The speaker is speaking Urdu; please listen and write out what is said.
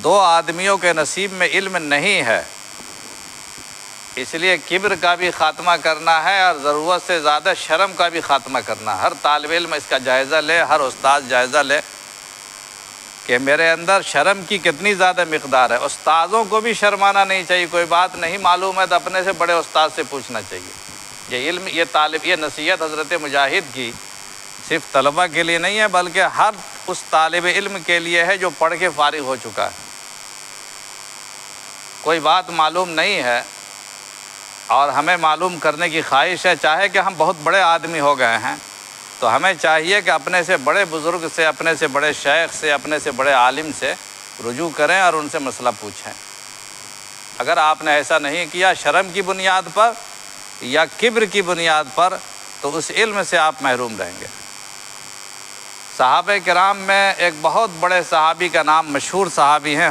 دو آدمیوں کے نصیب میں علم نہیں ہے، اس لیے کبر کا بھی خاتمہ کرنا ہے اور ضرورت سے زیادہ شرم کا بھی خاتمہ کرنا ہے۔ ہر طالب علم اس کا جائزہ لے، ہر استاد جائزہ لے کہ میرے اندر شرم کی کتنی زیادہ مقدار ہے۔ استادوں کو بھی شرمانا نہیں چاہیے، کوئی بات نہیں معلوم ہے تو اپنے سے بڑے استاد سے پوچھنا چاہیے۔ یہ علم، یہ نصیحت حضرت مجاہد کی صرف طلبہ کے لیے نہیں ہے، بلکہ ہر اس طالب علم کے لیے ہے جو پڑھ کے فارغ ہو چکا ہے۔ کوئی بات معلوم نہیں ہے اور ہمیں معلوم کرنے کی خواہش ہے، چاہے کہ ہم بہت بڑے آدمی ہو گئے ہیں تو ہمیں چاہیے کہ اپنے سے بڑے بزرگ سے، اپنے سے بڑے شیخ سے، اپنے سے بڑے عالم سے رجوع کریں اور ان سے مسئلہ پوچھیں۔ اگر آپ نے ایسا نہیں کیا شرم کی بنیاد پر یا کبر کی بنیاد پر تو اس علم سے آپ محروم رہیں گے۔ صحابہ کرام میں ایک بہت بڑے صحابی کا نام، مشہور صحابی ہیں